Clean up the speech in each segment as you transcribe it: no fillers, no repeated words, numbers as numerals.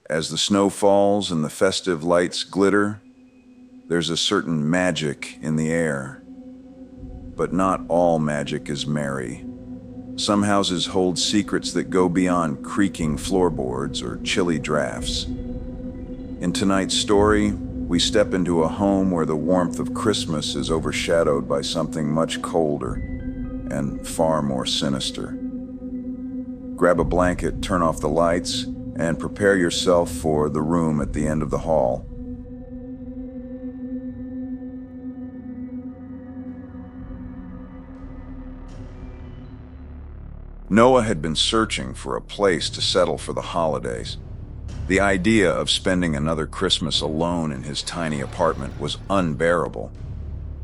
As the snow falls and the festive lights glitter, there's a certain magic in the air. But not all magic is merry. Some houses hold secrets that go beyond creaking floorboards or chilly drafts. In tonight's story, we step into a home where the warmth of Christmas is overshadowed by something much colder and far more sinister. Grab a blanket, turn off the lights, and prepare yourself for the room at the end of the hall. Noah had been searching for a place to settle for the holidays. The idea of spending another Christmas alone in his tiny apartment was unbearable.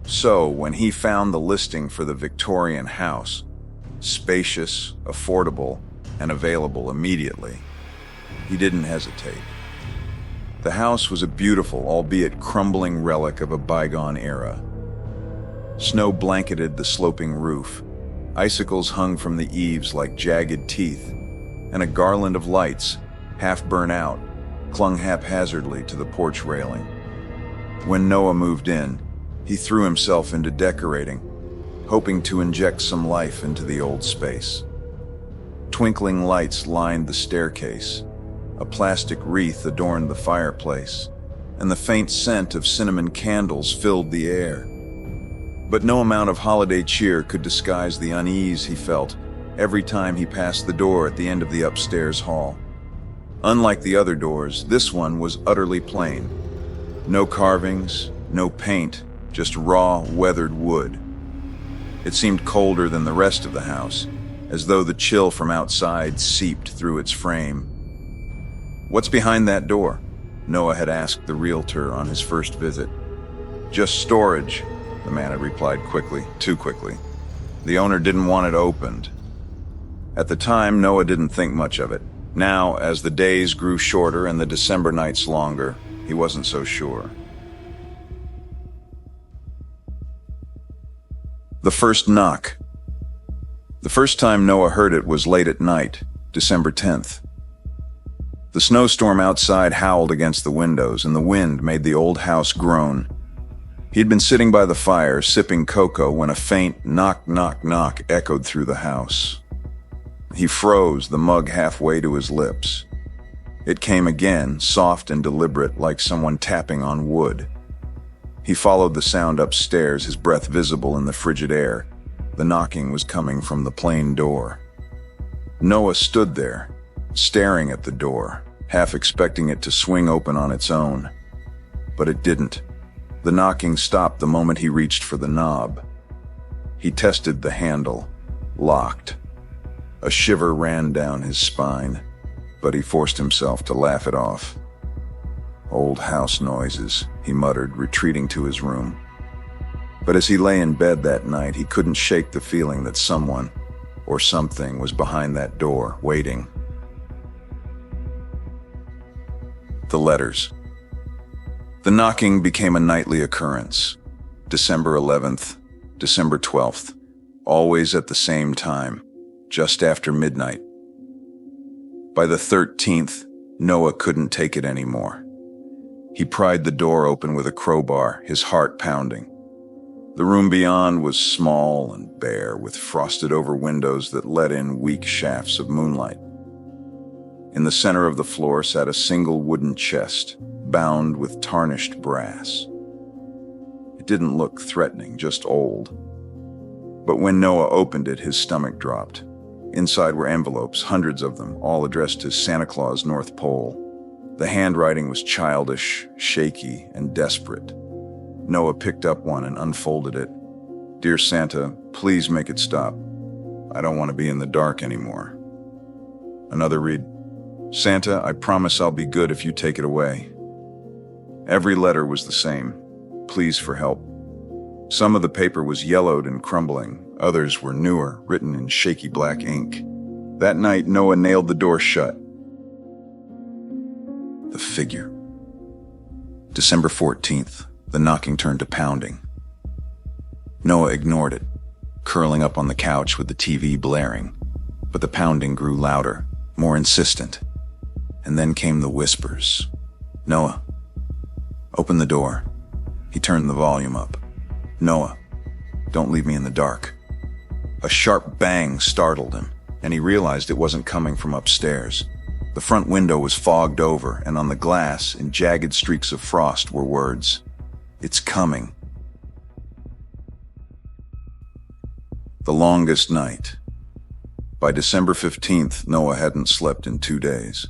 So, when he found the listing for the Victorian house, spacious, affordable, and available immediately, he didn't hesitate. The house was a beautiful, albeit crumbling relic of a bygone era. Snow blanketed the sloping roof. Icicles hung from the eaves like jagged teeth, and a garland of lights, half burnt out, clung haphazardly to the porch railing. When Noah moved in, he threw himself into decorating, hoping to inject some life into the old space. Twinkling lights lined the staircase, a plastic wreath adorned the fireplace, and the faint scent of cinnamon candles filled the air. But no amount of holiday cheer could disguise the unease he felt every time he passed the door at the end of the upstairs hall. Unlike the other doors, this one was utterly plain. No carvings, no paint, just raw, weathered wood. It seemed colder than the rest of the house, as though the chill from outside seeped through its frame. "What's behind that door?" Noah had asked the realtor on his first visit. "Just storage," the man had replied quickly, too quickly. The owner didn't want it opened. At the time, Noah didn't think much of it. Now, as the days grew shorter and the December nights longer, he wasn't so sure. The first knock. The first time Noah heard it was late at night, December 10th. The snowstorm outside howled against the windows, and the wind made the old house groan. He'd been sitting by the fire, sipping cocoa, when a faint knock, knock, knock echoed through the house. He froze, the mug halfway to his lips. It came again, soft and deliberate, like someone tapping on wood. He followed the sound upstairs, his breath visible in the frigid air. The knocking was coming from the plain door. Noah stood there, staring at the door, half expecting it to swing open on its own. But it didn't. The knocking stopped the moment he reached for the knob. He tested the handle, locked. A shiver ran down his spine, but he forced himself to laugh it off. "Old house noises," he muttered, retreating to his room. But as he lay in bed that night, he couldn't shake the feeling that someone or something was behind that door, waiting. The letters. The knocking became a nightly occurrence. December 11th, December 12th, always at the same time, just after midnight. By the 13th, Noah couldn't take it anymore. He pried the door open with a crowbar, his heart pounding. The room beyond was small and bare, with frosted-over windows that let in weak shafts of moonlight. In the center of the floor sat a single wooden chest, bound with tarnished brass. It didn't look threatening, just old. But when Noah opened it, his stomach dropped. Inside were envelopes, hundreds of them, all addressed to Santa Claus, North Pole. The handwriting was childish, shaky, and desperate. Noah picked up one and unfolded it. "Dear Santa, please make it stop. I don't want to be in the dark anymore." Another read, "Santa, I promise I'll be good if you take it away." Every letter was the same. Pleas for help. Some of the paper was yellowed and crumbling. Others were newer, written in shaky black ink. That night, Noah nailed the door shut. The figure. December 14th, the knocking turned to pounding. Noah ignored it, curling up on the couch with the TV blaring. But the pounding grew louder, more insistent. And then came the whispers. "Noah, open the door." He turned the volume up. "Noah, don't leave me in the dark." A sharp bang startled him, and he realized it wasn't coming from upstairs. The front window was fogged over, and on the glass, in jagged streaks of frost, were words, "It's coming." The longest night. By December 15th, Noah hadn't slept in 2 days.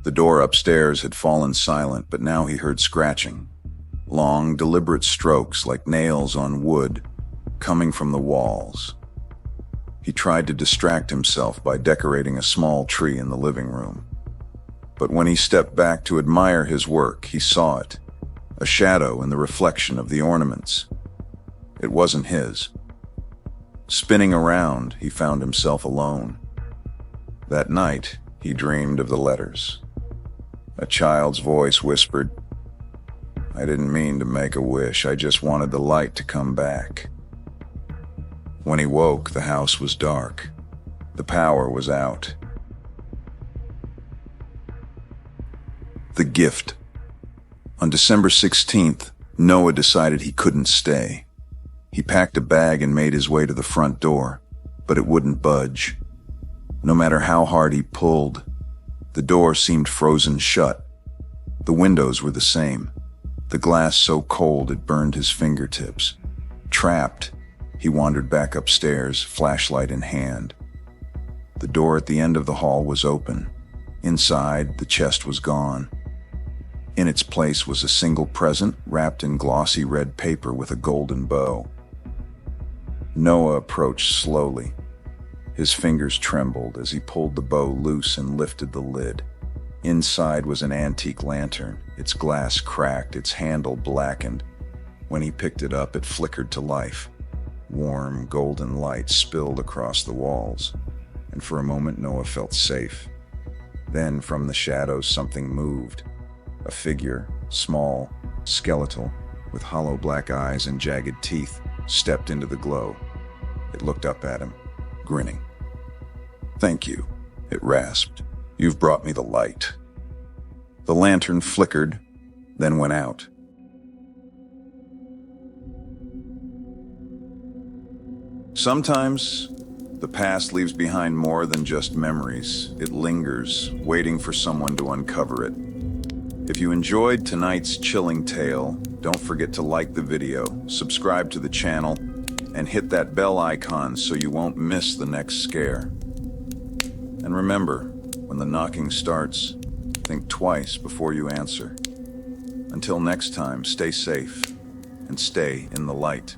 The door upstairs had fallen silent, but now he heard scratching. Long, deliberate strokes like nails on wood, coming from the walls. He tried to distract himself by decorating a small tree in the living room. But when he stepped back to admire his work, he saw it, a shadow in the reflection of the ornaments. It wasn't his. Spinning around, he found himself alone. That night, he dreamed of the letters. A child's voice whispered, "I didn't mean to make a wish, I just wanted the light to come back." When he woke, the house was dark. The power was out. The gift. On December 16th, Noah decided he couldn't stay. He packed a bag and made his way to the front door, but it wouldn't budge. No matter how hard he pulled, the door seemed frozen shut. The windows were the same, the glass so cold it burned his fingertips. Trapped, he wandered back upstairs, flashlight in hand. The door at the end of the hall was open. Inside, the chest was gone. In its place was a single present wrapped in glossy red paper with a golden bow. Noah approached slowly. His fingers trembled as he pulled the bow loose and lifted the lid. Inside was an antique lantern, its glass cracked, its handle blackened. When he picked it up, it flickered to life. Warm, golden light spilled across the walls, and for a moment Noah felt safe. Then, from the shadows, something moved. A figure, small, skeletal, with hollow black eyes and jagged teeth, stepped into the glow. It looked up at him, grinning. "Thank you," it rasped. "You've brought me the light." The lantern flickered, then went out. Sometimes, the past leaves behind more than just memories. It lingers, waiting for someone to uncover it. If you enjoyed tonight's chilling tale, don't forget to like the video, subscribe to the channel, and hit that bell icon so you won't miss the next scare. And remember, when the knocking starts, think twice before you answer. Until next time, stay safe and stay in the light.